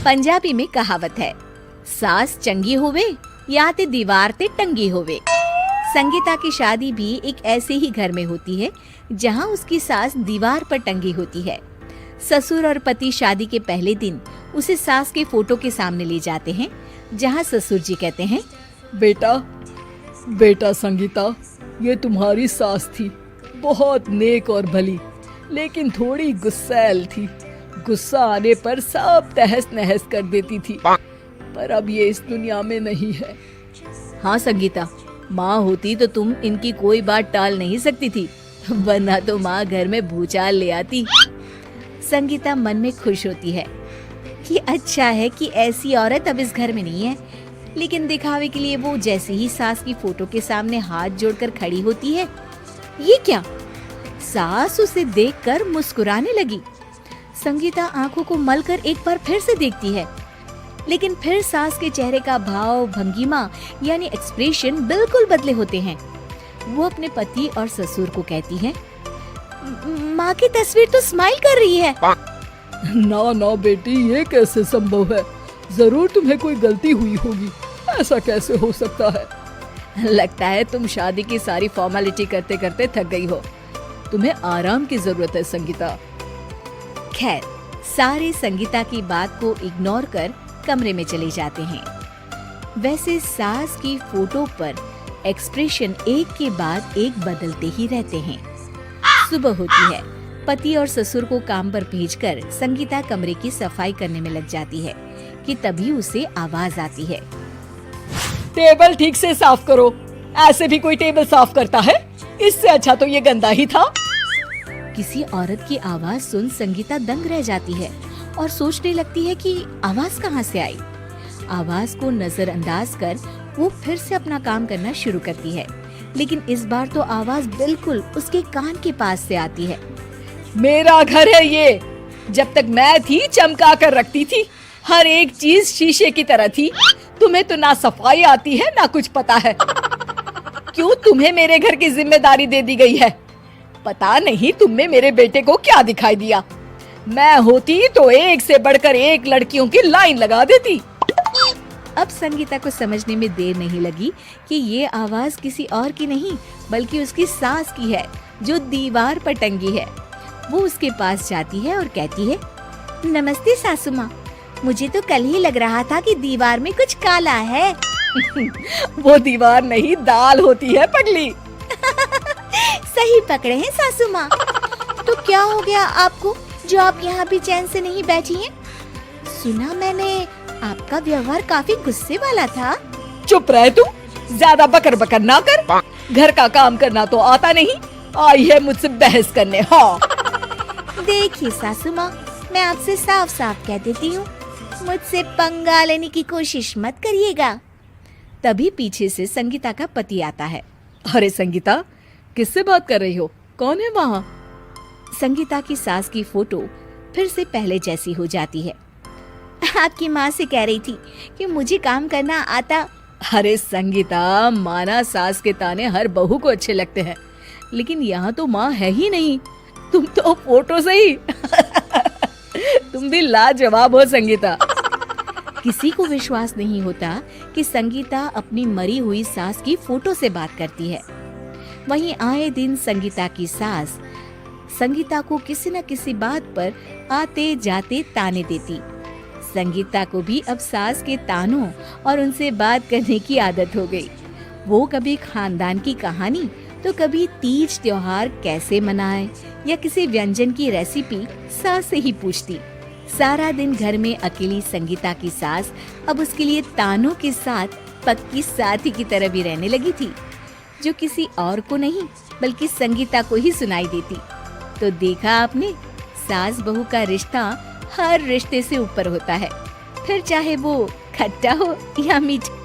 पंजाबी में कहावत है, सास चंगी होवे या ते दीवार ते टंगी होवे। संगीता की शादी भी एक ऐसे ही घर में होती है जहां उसकी सास दीवार पर टंगी होती है। ससुर और पति शादी के पहले दिन उसे सास के फोटो के सामने ले जाते हैं, जहां ससुर जी कहते हैं, बेटा संगीता, ये तुम्हारी सास थी, बहुत नेक और भली, लेकिन थोड़ी गुस्सैल थी। गुस्सा आने पर सब तहस नहस कर देती थी, पर अब ये इस दुनिया में नहीं है। हाँ संगीता, माँ होती तो तुम इनकी कोई बात टाल नहीं सकती थी, वरना तो माँ घर में भूचाल ले आती। संगीता मन में खुश होती है कि अच्छा है कि ऐसी औरत अब इस घर में नहीं है, लेकिन दिखावे के लिए वो जैसे ही सास की फोटो के सामने हाथ जोड़कर खड़ी होती है, ये क्या? सास उसे देखकर मुस्कुराने लगी। संगीता आंखों को मलकर एक बार फिर से देखती है, लेकिन फिर सास के चेहरे का भाव, भंगिमा यानी एक्सप्रेशन बिल्कुल बदले होते हैं। वो अपने पति और ससुर को कहती है, माँ की तस्वीर तो स्माइल कर रही है। ना बेटी, ये कैसे संभव है? जरूर तुम्हें कोई गलती हुई होगी, ऐसा कैसे हो सकता है? लगता है तुम शादी की सारी फॉर्मेलिटी करते करते थक गई हो, तुम्हें आराम की जरूरत है संगीता। खैर, सारे संगीता की बात को इग्नोर कर कमरे में चले जाते हैं। वैसे सास की फोटो पर एक्सप्रेशन एक के बाद एक बदलते ही रहते हैं। सुबह होती है, पति और ससुर को काम पर भेजकर संगीता कमरे की सफाई करने में लग जाती है कि तभी उसे आवाज आती है, टेबल ठीक से साफ करो। ऐसे भी कोई टेबल साफ करता है? इससे अच्छा तो ये गंदा ही था। किसी औरत की आवाज सुन संगीता दंग रह जाती है और सोचने लगती है कि आवाज कहाँ से आई। आवाज को नजरअंदाज कर वो फिर से अपना काम करना शुरू करती है, लेकिन इस बार तो आवाज बिल्कुल उसके कान के पास से आती है। मेरा घर है ये। जब तक मैं थी चमका कर रखती थी, हर एक चीज शीशे की तरह थी। तुम्हें तो ना सफाई आती है ना कुछ पता है। क्यों तुम्हें मेरे घर की जिम्मेदारी दे दी गई है? पता नहीं तुम में मेरे बेटे को क्या दिखाई दिया। मैं होती तो एक से बढ़कर एक लड़कियों की लाइन लगा देती। अब संगीता को समझने में देर नहीं लगी कि ये आवाज किसी और की नहीं बल्कि उसकी सास की है, जो दीवार पर टंगी है। वो उसके पास जाती है और कहती है, नमस्ते सासू माँ, मुझे तो कल ही लग रहा था कि दीवार में कुछ काला है। वो दीवार नहीं, दाल होती है पगली। सही पकड़े हैं सासू माँ। तो क्या हो गया आपको जो आप यहाँ भी चैन से नहीं बैठी हैं? सुना मैंने आपका व्यवहार काफी गुस्से वाला था। चुप रहे तू, ज्यादा बकर बकर ना कर। घर का काम करना तो आता नहीं, आई है मुझसे बहस करने। हाँ देखिए सासू माँ, मैं आपसे साफ साफ कह देती हूँ, मुझसे पंगा लेने की कोशिश मत करिएगा। तभी पीछे से संगीता का पति आता है। अरे संगीता, किससे बात कर रही हो? कौन है वहाँ? संगीता की सास की फोटो फिर से पहले जैसी हो जाती है। आपकी माँ से कह रही थी कि मुझे काम करना आता। अरे संगीता, माना सास के ताने हर बहू को अच्छे लगते हैं, लेकिन यहाँ तो माँ है ही नहीं। तुम तो फोटो से ही तुम भी लाजवाब हो संगीता। किसी को विश्वास नहीं होता कि संगीता अपनी मरी हुई सास की फोटो से बात करती है। वहीं आए दिन संगीता की सास संगीता को किसी न किसी बात पर आते जाते ताने देती। संगीता को भी अब सास के तानों और उनसे बात करने की आदत हो गई। वो कभी खानदान की कहानी तो कभी तीज त्योहार कैसे मनाए या किसी व्यंजन की रेसिपी सास से ही पूछती। सारा दिन घर में अकेली संगीता की सास अब उसके लिए तानों के साथ पक्की साथी की तरह भी रहने लगी थी, जो किसी और को नहीं बल्कि संगीता को ही सुनाई देती। तो देखा आपने, सास बहू का रिश्ता हर रिश्ते से ऊपर होता है, फिर चाहे वो खट्टा हो या मीठा।